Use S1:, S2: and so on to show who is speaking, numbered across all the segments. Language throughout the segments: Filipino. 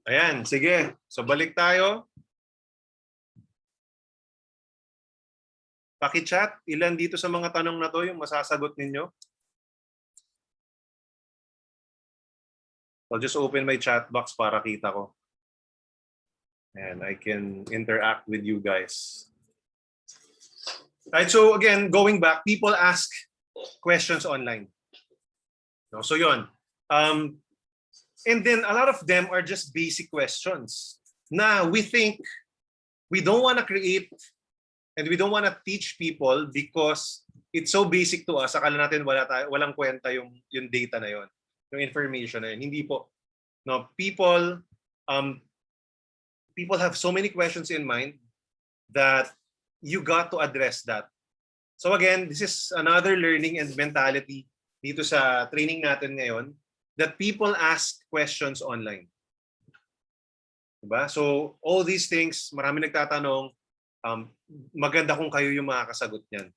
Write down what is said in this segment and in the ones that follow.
S1: Ayan, sige. So balik tayo. Paki-chat, ilan dito sa mga tanong na to yung masasagot ninyo? I'll just open my chat box para kita ko. And I can interact with you guys. Right, so again, going back, people ask questions online. No, so yun. And then a lot of them are just basic questions. Na we think we don't want to create and we don't want to teach people because it's so basic to us. Akala natin walang kwenta yung data na yon, yung information na yun. Hindi po. No, people have so many questions in mind that you got to address that. So again, this is another learning and mentality dito sa training natin ngayon, that people ask questions online. Diba? So all these things, marami nagtatanong, maganda kung kayo yung makakasagot niyan.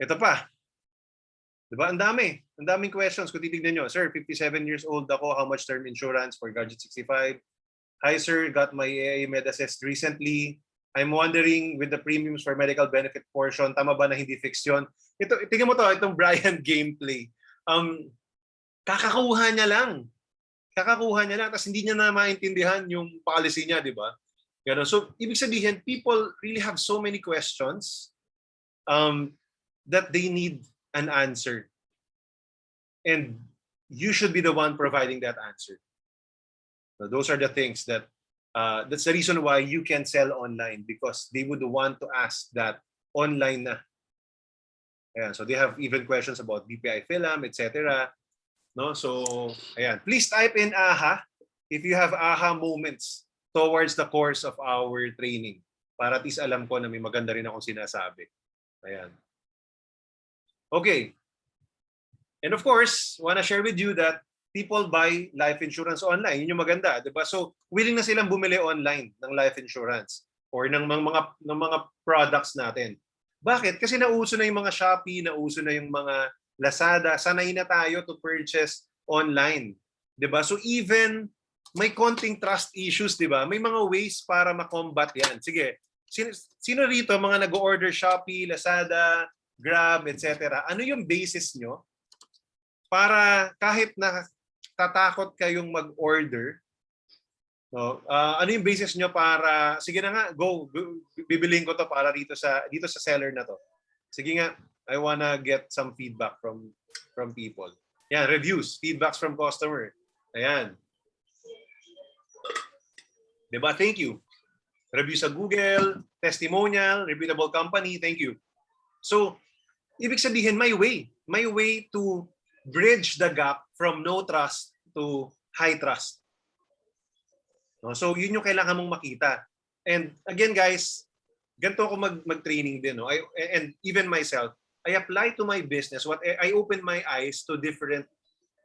S1: Ito pa. Diba? Ang daming questions. Kung titignan nyo, sir, 57 years old ako, how much term insurance for Gadget 65? Hi sir, got my AA Med Assessed recently. I'm wondering with the premiums for medical benefit portion, tama ba na hindi fixed yun? Tingnan mo to, itong Brian gameplay. Kakakuha niya lang, tapos hindi niya na maintindihan yung policy niya, di ba? So, ibig sabihin, people really have so many questions that they need an answer. And you should be the one providing that answer. So those are the things that, that's the reason why you can sell online, because they would want to ask that online na. Ayan, so they have even questions about BPI film, etc. No? So, ayan. Please type in AHA if you have AHA moments towards the course of our training. Para at least alam ko na may maganda rin akong sinasabi. Ayan. Okay. And of course, want to share with you that people buy life insurance online. Yun yung maganda, 'di ba? So, willing na silang bumili online ng life insurance or ng mga products natin. Bakit? Kasi nauso na yung mga Shopee, nauso na yung mga Lazada. Sanay na tayo to purchase online, 'di ba? So even may konting trust issues, 'di ba? May mga ways para ma-combat 'yan. Sige. Sino rito mga nag-order Shopee, Lazada, Grab, etc. Ano yung basis nyo para kahit na tatakot kayong mag-order, no? Ano yung basis nyo para sige na nga, go bibiliin ko to para dito sa seller na to. Sige nga, I wanna get some feedback from people. Yan, reviews, feedbacks from customer. Ayan. Diba? Thank you. Review sa Google, testimonial, reputable company, thank you. So, ibig sabihin, may way to bridge the gap from no trust to high trust. No? So, yun yung kailangan mong makita. And again, guys, ganito ako mag-training din. No? And even myself, I apply to my business. I open my eyes to different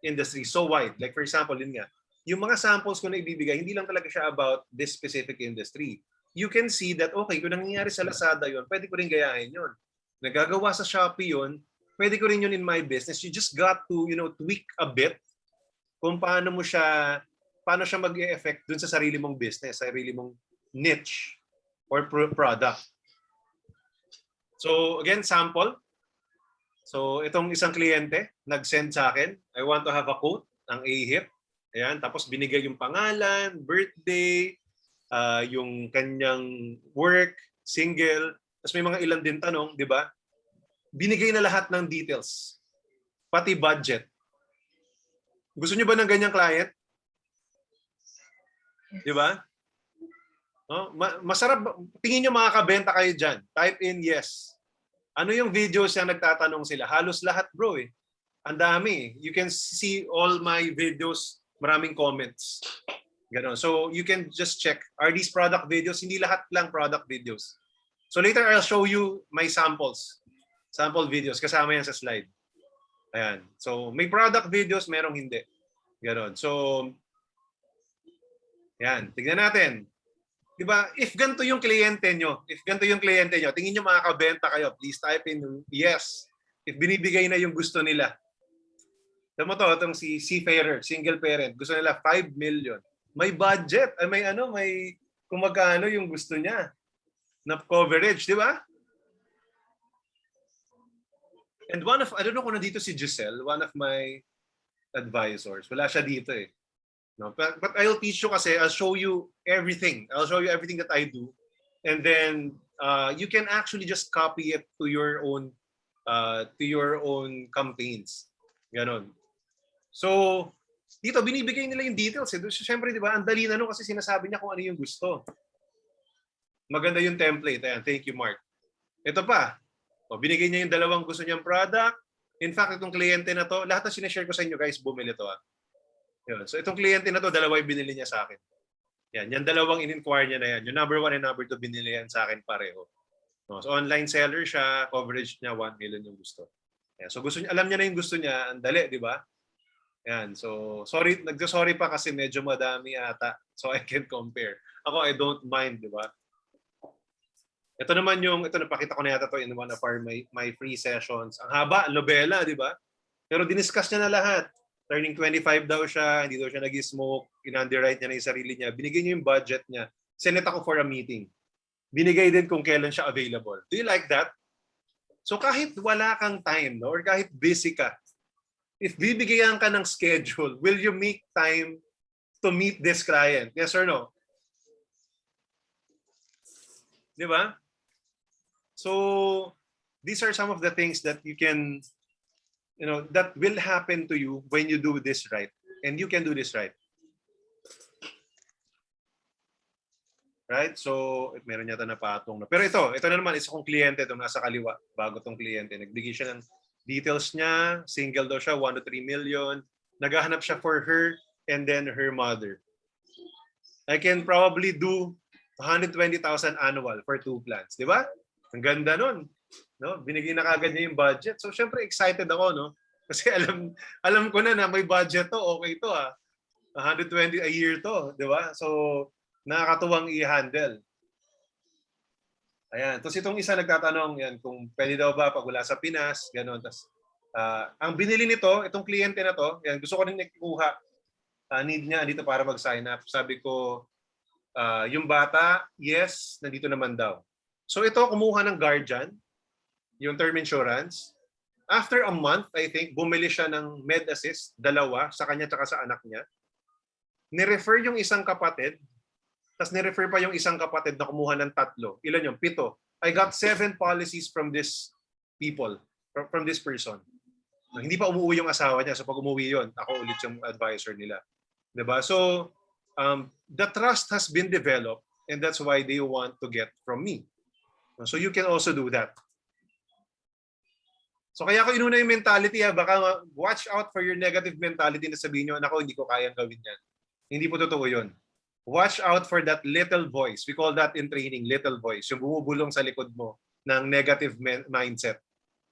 S1: industries so wide. Like for example, yun nga, yung mga samples ko na ibibigay, hindi lang talaga siya about this specific industry. You can see that, okay, kung nangyayari sa Lazada yun, pwede ko rin gayahin yun. Nagagawa sa Shopee yun, pwede ko rin yun in my business. You just got to, tweak a bit kung paano siya mag-e-effect dun sa sarili mong business, sarili mong niche or product. So again, sample. So itong isang kliyente, nag-send sa akin, I want to have a quote, ang AHIP. Ayan, tapos binigay yung pangalan, birthday, yung kanyang work, single, tapos may mga ilan din tanong, di ba? Binigay na lahat ng details, pati budget. Gusto niyo ba ng ganyang client? Di ba? No? Masarap, tingin niyo makakabenta kayo dyan. Type in yes. Ano yung videos yung nagtatanong sila? Halos lahat, bro eh. Ang dami. You can see all my videos, maraming comments. Ganon. So you can just check, are these product videos? Hindi lahat lang product videos. So later I'll show you my samples. Sample videos. Kasama yan sa slide. Ayan. So may product videos, merong hindi. Ganon. So, ayan. Tignan natin. Diba? If ganito yung kliyente nyo, tingin nyo makakabenta kayo, please type in yes. If binibigay na yung gusto nila. Tama to, itong si Seafarer, single parent, gusto nila 5 million. may budget, ay may kung magkano yung gusto niya na coverage, di ba? And I don't know kung nandito si Giselle, one of my advisors. Wala siya dito eh. No? But I'll teach you kasi, I'll show you everything. I'll show you everything that I do. And then you can actually just copy it to your own campaigns. Ganon. So, dito binibigay nila yung details eh. Siyempre, di ba, ang dali na nun kasi sinasabi niya kung ano yung gusto. Maganda yung template. Ayan, thank you, Mark. Ito pa. O, binigay niya yung dalawang gusto niyang product. In fact, itong kliyente na to, lahat na sinashare ko sa inyo guys, bumili to. Yun. So itong kliyente na to, dalawa yung binili niya sa akin. Yan dalawang in-inquire niya na yan. Yung number 1 and number 2 binili yan sa akin pareho. So online seller siya, coverage niya 1 million yung gusto. Yan. So gusto niya, alam niya na yung gusto niya, ang dali, di ba? Yan. So sorry pa kasi medyo madami ata. So I can compare. Ako, I don't mind, di ba? Ito naman ito napakita ko na yata to in one of my free sessions. Ang haba, nobela, di ba? Pero diniscuss niya na lahat. Turning 25 daw siya, hindi daw siya nag-smoke, in-underwrite niya na yung sarili niya. Binigay niya yung budget niya. Sinet ako for a meeting. Binigay din kung kailan siya available. Do you like that? So kahit wala kang time, no, or kahit busy ka, if bibigyan ka ng schedule, will you make time to meet this client? Yes or no? Di ba? So these are some of the things that you can, that will happen to you when you do this right. And you can do this right. Right? So, meron yata na patong na. Pero ito na naman, isa kong kliyente, itong nasa kaliwa, bago tong kliyente. Nagbigay siya ng details niya, single daw siya, 1 to 3 million. Naghahanap siya for her and then her mother. I can probably do 120,000 annual for 2 plans. Di ba? Ang ganda nun. No? Binigay na kagad niya yung budget. So, syempre, excited ako, no? Kasi alam ko na may budget to, okay to, 120 a year to, di ba? So, nakakatuwang i-handle. Ayan. Tapos itong isa nagtatanong, yan, kung pwede daw ba pag wala sa Pinas, gano'n. Tapos, ang binili nito, itong kliyente na to, yan, gusto ko rin nakuha. Need niya dito para mag-sign up. Sabi ko, yung bata, yes, nandito naman daw. So ito, kumuha ng guardian, yung term insurance. After a month, I think, bumili siya ng med assist, 2, sa kanya at sa anak niya. Ni-refer yung isang kapatid, tapos ni-refer pa yung isang kapatid na kumuha ng 3. Ilan yung? 7. I got 7 policies from this people, from this person. Hindi pa umuwi yung asawa niya. So pag umuwi yun, ako ulit yung advisor nila. Diba? So, the trust has been developed and that's why they want to get from me. So you can also do that. So kaya ko inuna yung mentality, baka watch out for your negative mentality na sabihin nyo, ako, hindi ko kayang gawin yan. Hindi po totoo yun. Watch out for that little voice. We call that in training, little voice. Yung bumubulong sa likod mo ng negative mindset.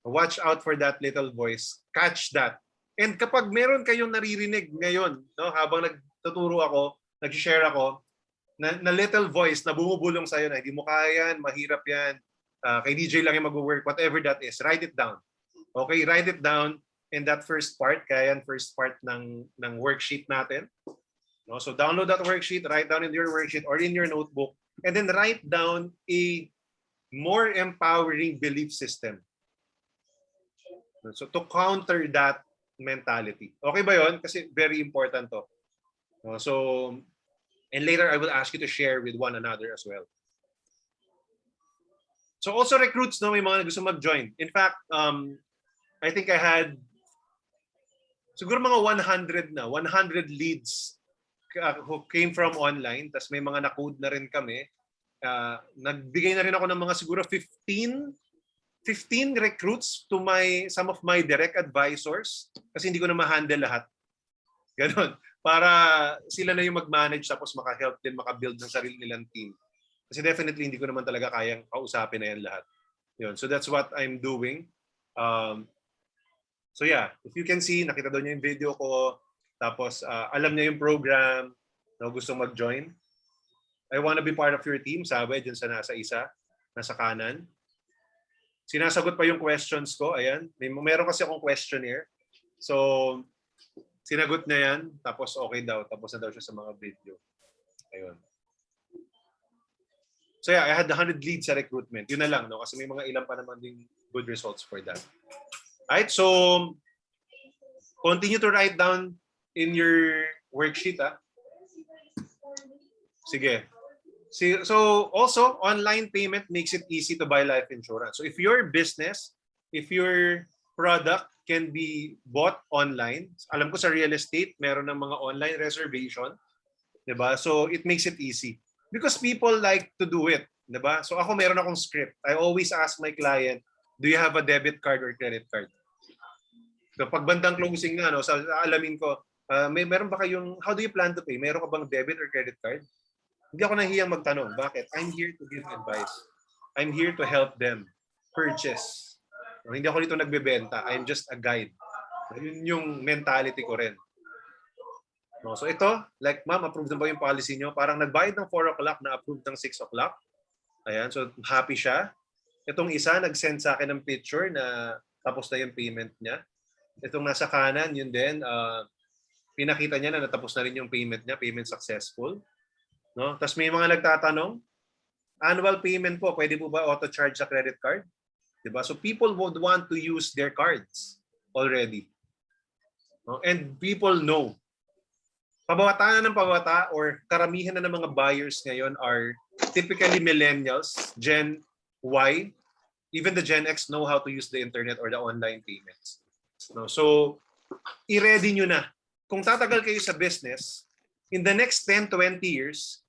S1: Watch out for that little voice. Catch that. And kapag meron kayong naririnig ngayon, no, habang nagtuturo ako, nag-share ako, na little voice na bumubulong sa'yo na hindi mo kaya yan, mahirap yan, kay DJ lang yung mag-work, whatever that is, write it down. Okay, write it down in that first part, kaya yan first part ng worksheet natin. No? So download that worksheet, write down in your worksheet or in your notebook, and then write down a more empowering belief system. So to counter that mentality. Okay ba yon? Kasi very important to. So, and later I will ask you to share with one another as well. So also recruits, no, may mga gusto mag-join. In fact, I think I had siguro mga 100 leads who came from online. Tas may mga na-code na rin kami. Nagbigay na rin ako ng mga siguro 15 recruits to some of my direct advisors kasi hindi ko na ma-handle lahat. Ganon. Para sila na yung mag-manage tapos maka-help din, maka-build ng sarili nilang team. Kasi definitely hindi ko naman talaga kayang kausapin na yan lahat. Yun. So that's what I'm doing. So yeah, if you can see, nakita daw niya yung video ko, tapos alam niya yung program, na gusto mag-join. I wanna be part of your team, sabi dyan sa nasa kanan. Sinasagot pa yung questions ko, ayan. Meron kasi akong questionnaire. So, Sinagot niya yan, tapos okay daw. Tapos na daw siya sa mga video. Ayun. So yeah, I had 100 leads sa recruitment. Yun na lang, no? Kasi may mga ilan pa naman din good results for that. Alright, so continue to write down in your worksheet. Sige. So also, online payment makes it easy to buy life insurance. So if your business, if your product can be bought online, alam ko sa real estate, meron ng mga online reservation, diba? So it makes it easy. Because people like to do it, diba? So ako meron akong script. I always ask my client, do you have a debit card or credit card? So pag bandang closing na, no, so alamin ko, meron ba kayong, how do you plan to pay? Meron ka bang debit or credit card? Hindi ako nahihiyang magtanong. Bakit? I'm here to give advice. I'm here to help them purchase. No, hindi ako dito nagbebenta. I'm just a guide. Yun yung mentality ko rin. No, so ito, like, ma'am, approved na ba yung policy nyo? Parang nagbayad ng 4 o'clock na approved ng 6 o'clock. Ayan, so happy siya. Itong isa, nag-send sa akin ng picture na tapos na yung payment niya. Itong nasa kanan, yun din, pinakita niya na natapos na rin yung payment niya, payment successful. No? Tapos may mga nagtatanong, annual payment po, pwede po ba auto-charge sa credit card? Diba? So people would want to use their cards already. No? And people know. Pababata na ng pababata or karamihan na ng mga buyers ngayon are typically millennials, Gen Y, even the Gen X know how to use the internet or the online payments. No? So, i-ready nyo na. Kung tatagal kayo sa business, in the next 10, 20 years,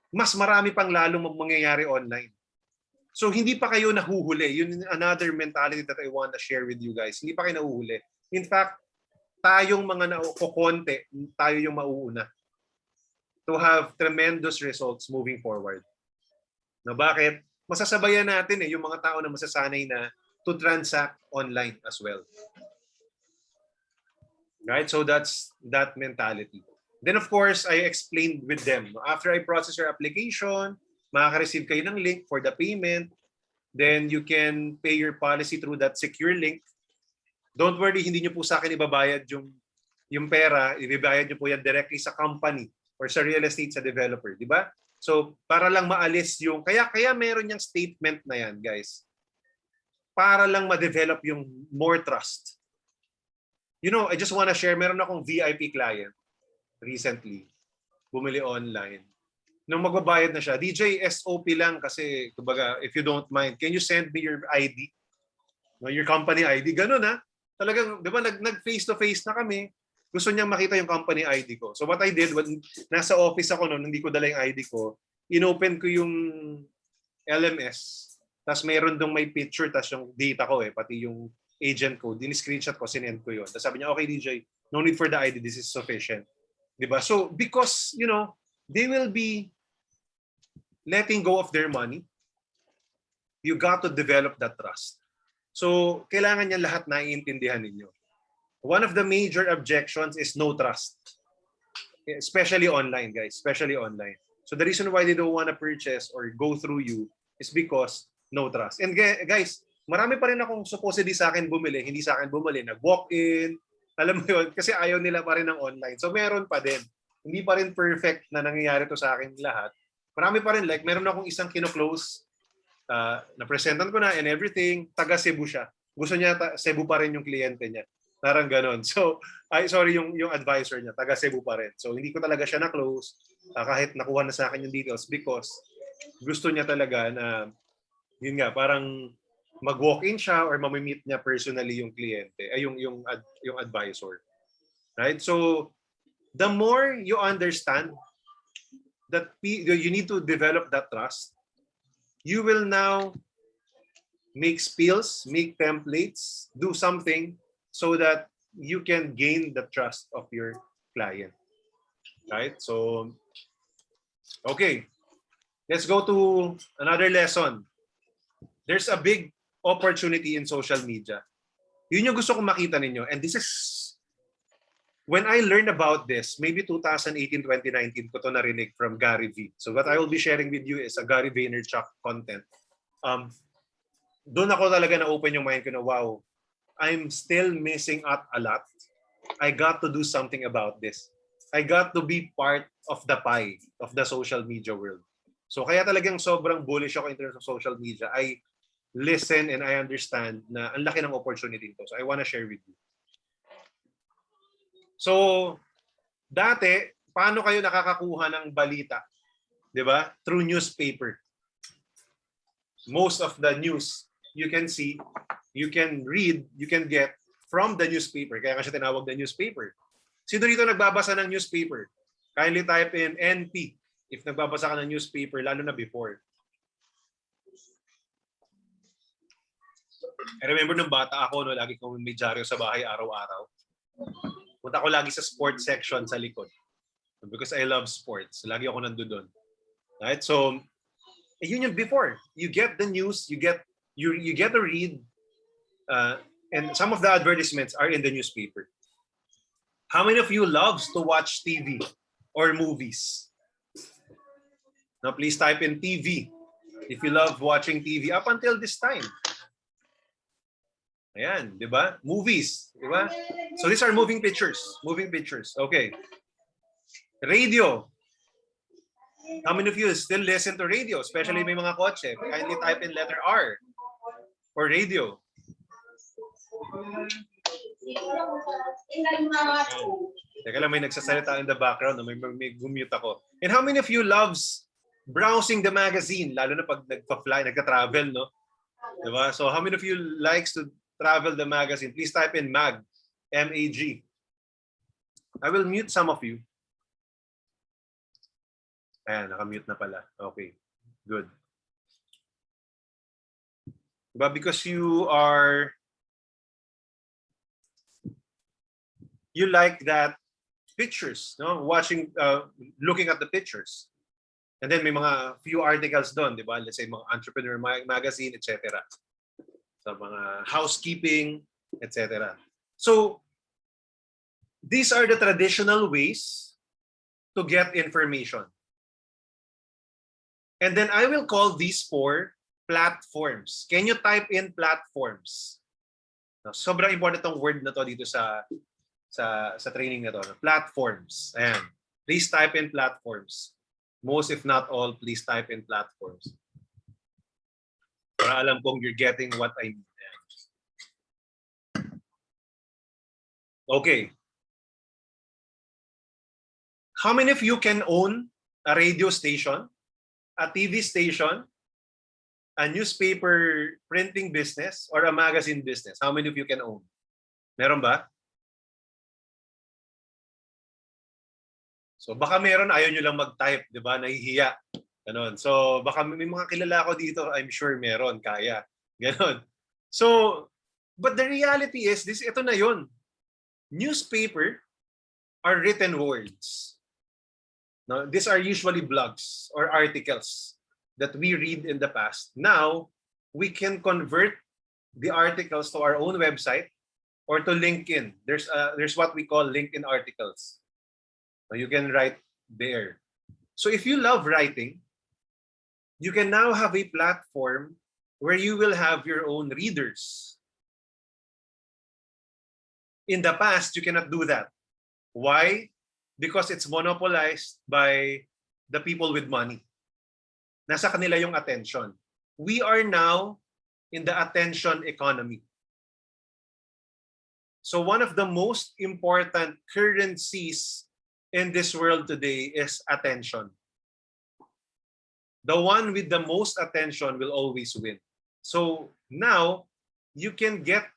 S1: mas marami pang lalong mangyayari online. So, hindi pa kayo nahuhuli. Yun another mentality that I want to share with you guys. Hindi pa kayo nahuhuli. In fact, tayong mga kukonte, tayo yung mauuna to have tremendous results moving forward. Na bakit? Masasabayan natin yung mga tao na masasanay na to transact online as well. Right? So that's that mentality. Then of course, I explained with them. After I process your application, makaka-receive kayo ng link for the payment. Then you can pay your policy through that secure link. Don't worry, hindi nyo po sa akin ibabayad yung pera, ibabayad nyo po yan directly sa company or sa real estate, sa developer, di ba? So, para lang maalis yung, kaya meron yung statement na yan, guys. Para lang ma-develop yung more trust. You know, I just wanna share, meron akong VIP client recently, bumili online. Nung magbabayad na siya, DJ, SOP lang kasi, kumbaga, if you don't mind, can you send me your ID? No, your company ID, ganun ha. Talagang, di ba, nag-face-to-face na kami. Gusto niyang makita yung company ID ko. So what I did, when nasa office ako noon, hindi ko dala yung ID ko, inopen ko yung LMS, tapos mayroon dong may picture, tapos yung data ko pati yung agent ko, din-screenshot ko, sinend ko yun. Tapos sabi niya, okay DJ, no need for the ID, this is sufficient. Di ba? So because, you know, they will be letting go of their money, you got to develop that trust. So, kailangan niya lahat naiintindihan ninyo. One of the major objections is no trust. Especially online, guys. Especially online. So, the reason why they don't want to purchase or go through you is because no trust. And guys, marami pa rin akong supposedly sa akin bumili, hindi sa akin bumili, nag-walk-in, alam mo yun, kasi ayaw nila pa rin ng online. So, meron pa din. Hindi pa rin perfect na nangyayari to sa akin lahat. Marami pa rin, like, meron akong isang kino-close, na-presentan ko na and everything, taga Cebu siya. Gusto niya Cebu pa rin yung kliyente niya. Parang ganon. So, yung advisor niya, taga Cebu pa rin. So, hindi ko talaga siya na-close kahit nakuha na sa akin yung details because gusto niya talaga na, yun nga, parang mag-walk-in siya or mamimit niya personally yung kliyente, yung advisor. Right? So, the more you understand that you need to develop that trust, you will now make spills, make templates, do something so that you can gain the trust of your client. Right? So, okay. Let's go to another lesson. There's a big opportunity in social media. Yun yung gusto kong makita ninyo. And this is, when I learned about this, maybe 2018, 2019 ko to narinig from Gary V. So what I will be sharing with you is a Gary Vaynerchuk content. Doon ako talaga na-open yung mind ko na, wow, I'm still missing out a lot I got to do something about this. I got to be part of the pie of the social media world. So kaya talagang sobrang bullish ako in terms of social media. I listen and I understand na ang laki ng opportunity nito. So I want to share with you. So dati, paano kayo nakakakuha ng balita? 'Di ba? Through newspaper. Most of the news you can see, you can read, you can get from the newspaper. Kaya nga siya tinawag na newspaper. Sino dito nagbabasa ng newspaper? Kindly type in NP if nagbabasa ka ng newspaper, lalo na before. I remember nung bata ako, no, lagi kong may dyaryo sa bahay araw-araw. Punta ko lagi sa sports section sa likod. Because I love sports. Lagi ako nandoon. Right? So, yun yung before. You get the news, you get to read, and some of the advertisements are in the newspaper. How many of you loves to watch TV or movies? Now, please type in TV if you love watching TV up until this time. Ayan, di ba? Movies, di ba? So these are moving pictures. Moving pictures. Okay. Radio. How many of you still listen to radio, especially may mga kotse? Kindly type in letter R for radio. Teka lang, may nagsasalita in the background. May gumute ako. And how many of you loves browsing the magazine? Lalo na pag nagpa-fly, nagka-travel, no? Diba? So how many of you likes to travel the magazine? Please type in MAG. M-A-G. I will mute some of you. Ayan, nakamute na pala. Okay, good. But because you like that pictures, no? Watching, looking at the pictures. And then may mga few articles doon, di ba? Let's say mga entrepreneur magazine, etc. Sa mga housekeeping, etc. So, these are the traditional ways to get information. And then I will call these 4 platforms. Can you type in platforms? No, sobrang important tong word na to dito sa training na to. No? Platforms. Ayan. Please type in platforms. Most if not all, please type in platforms. Para alam kong you're getting what I mean. Ayan. Okay. How many of you can own a radio station, a TV station, a newspaper printing business, or a magazine business? How many of you can own? Meron ba? So baka meron, ayaw nyo lang mag-type, di ba? Nahihiya. Ganon. So baka may mga kilala ko dito, I'm sure meron, kaya. Ganon. So, but the reality is, ito na yun. Newspaper are written words. Now, these are usually blogs or articles that we read in the past. Now, we can convert the articles to our own website or to LinkedIn. There's what we call LinkedIn articles. Now, you can write there. So if you love writing, you can now have a platform where you will have your own readers. In the past, you cannot do that. Why? Because it's monopolized by the people with money. Nasa kanila yung attention. We are now in the attention economy. So one of the most important currencies in this world today is attention. The one with the most attention will always win. So now, you can get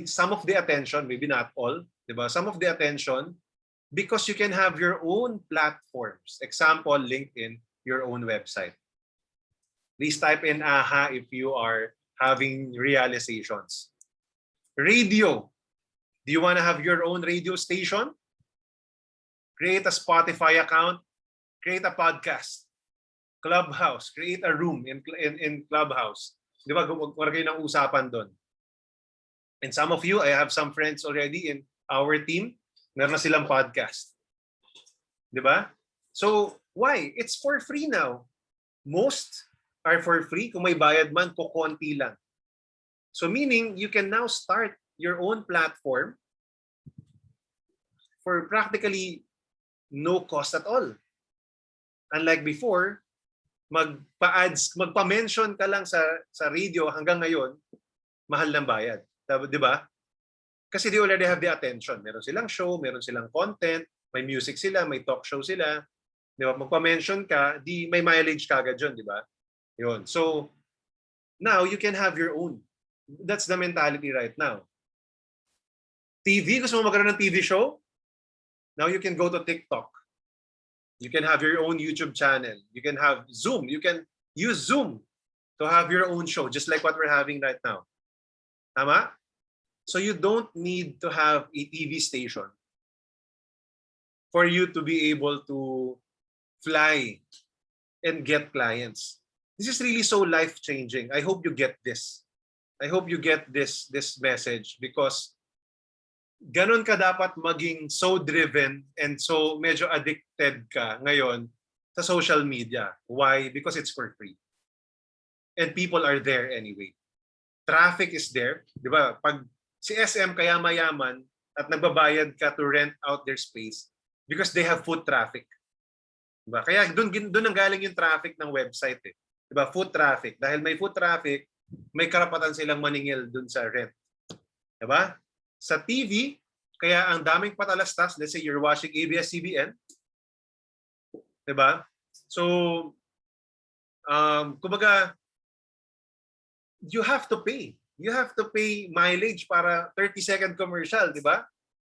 S1: some of the attention, maybe not all, diba? Some of the attention, because you can have your own platforms. Example, LinkedIn, your own website. Please type in AHA if you are having realizations. Radio. Do you want to have your own radio station? Create a Spotify account. Create a podcast. Clubhouse. Create a room in Clubhouse. Di ba? Wala kayo ng usapan doon. And some of you, I have some friends already in our team. Meron na silang podcast. Di ba? So, why? It's for free now. Most are for free. Kung may bayad man, kukunti lang. So, meaning, you can now start your own platform for practically no cost at all. Unlike before, magpa-ads, magpa-mention ka lang sa radio hanggang ngayon, mahal ng bayad. 'Di ba? Kasi they already have the attention. Meron silang show, meron silang content, may music sila, may talk show sila. 'Di ba? Magpa-mention ka, di may mileage kagad 'yon, 'di ba? 'Yon. So now you can have your own. That's the mentality right now. TV, gusto mo magkaroon ng TV show? Now you can go to TikTok. You can have your own YouTube channel. You can have Zoom. You can use Zoom to have your own show, just like what we're having right now. Tama? So you don't need to have a TV station for you to be able to fly and get clients. This is really so life-changing. I hope you get this. I hope you get this message because ganon ka dapat maging so driven and so medyo addicted ka ngayon sa social media. Why? Because it's for free. And people are there anyway. Traffic is there. Di ba? Pag si SM kaya mayaman at nagbabayad ka to rent out their space because they have foot traffic. Di ba? Kaya doon ang galing yung traffic ng website. Eh. Di ba? Foot traffic. Dahil may foot traffic, may karapatan silang maningil doon sa rent. Di ba? Sa TV, kaya ang daming patalastas, let's say you're watching ABS-CBN, diba? So, kumbaga, you have to pay. You have to pay mileage para 30-second commercial, diba?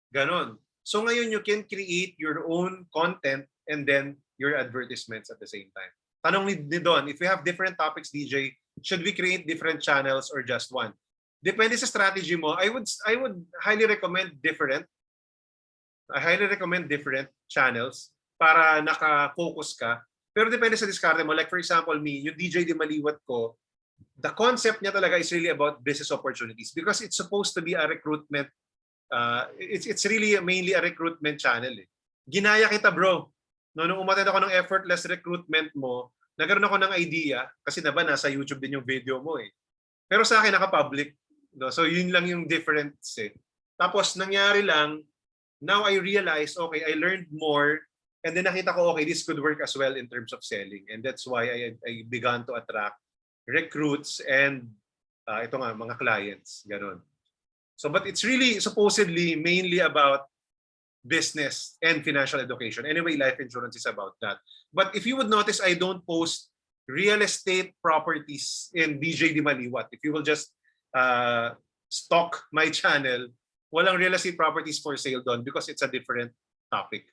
S1: Ganon. So ngayon, you can create your own content and then your advertisements at the same time. Tanong ni Don, if we have different topics, DJ, should we create different channels or just one? Depende sa strategy mo. I would highly recommend different. I highly recommend different channels para naka-focus ka. Pero depende sa diskarte mo. Like for example, me, yung DJ Dimaliuat ko, the concept niya talaga is really about business opportunities because it's supposed to be a recruitment. It's really mainly a recruitment channel. Eh. Ginaya kita, bro. No, nung umattend ako ng effortless recruitment mo, nagkaroon ako ng idea kasi nasa YouTube din yung video mo eh. Pero sa akin naka-public. No? So yun lang yung difference eh. Tapos nangyari lang, now I realized, okay, I learned more and then nakita ko, okay, this could work as well in terms of selling. And that's why I began to attract recruits and ito nga, mga clients. Ganon. So, but it's really supposedly mainly about business and financial education. Anyway, life insurance is about that. But if you would notice, I don't post real estate properties in DJ Dimaliuat. If you will just stalk my channel, walang real estate properties for sale doon because it's a different topic.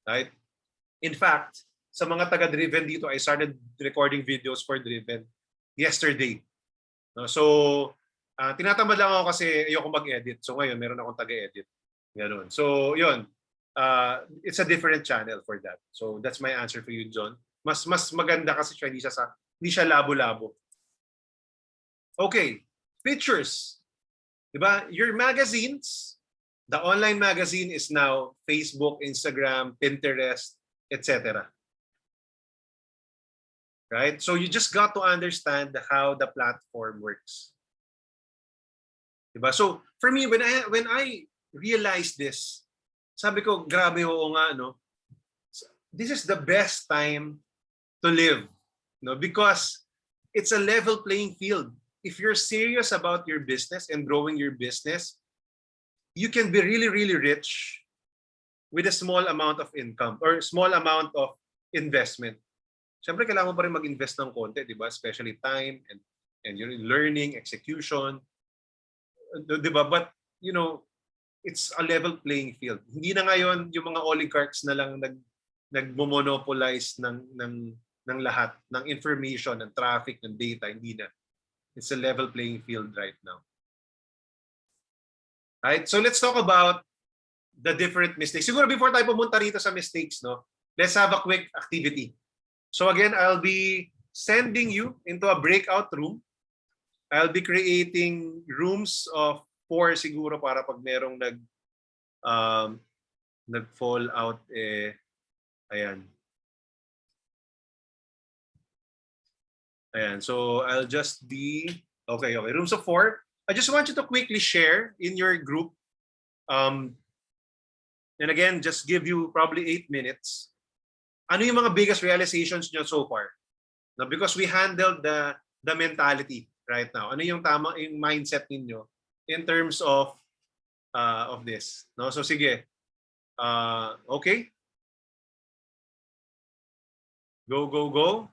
S1: Right? In fact, sa mga taga-Driven dito, I started recording videos for Driven yesterday. No? So, tinatamad lang ako kasi ayoko mag-edit. So ngayon, meron akong taga-edit. Ganun. So, yun. It's a different channel for that. So, that's my answer for you, John. Mas maganda kasi siya, hindi siya labo-labo. Okay. Pictures. Diba? Your magazines, the online magazine is now Facebook, Instagram, Pinterest, etc. Right? So you just got to understand how the platform works. Diba? So for me, when I realized this, sabi ko, grabe, oo nga, no? This is the best time to live, no? Because it's a level playing field. If you're serious about your business and growing your business, you can be really, really rich with a small amount of income or small amount of investment. Siyempre, kailangan mo pa rin mag-invest ng konti, di ba? Especially time and your learning, execution. Di ba? But, you know, it's a level playing field. Hindi na ngayon yung mga oligarchs na lang nagmo-monopolize ng lahat, ng information, ng traffic, ng data. Hindi na. It's a level playing field right now. Right? So let's talk about the different mistakes. Siguro before tayo pumunta rito sa mistakes, no, let's have a quick activity. So again, I'll be sending you into a breakout room. I'll be creating rooms of 4 siguro para pag merong nag-fall out, ayan. Ayan, so I'll just be, okay, rooms of 4. I just want you to quickly share in your group And again, just give you probably 8 minutes. Ano yung mga biggest realizations nyo so far? No, because we handled the mentality right now. Ano yung tama yung mindset ninyo in terms of this? No, so sige. Okay. Go, go, go.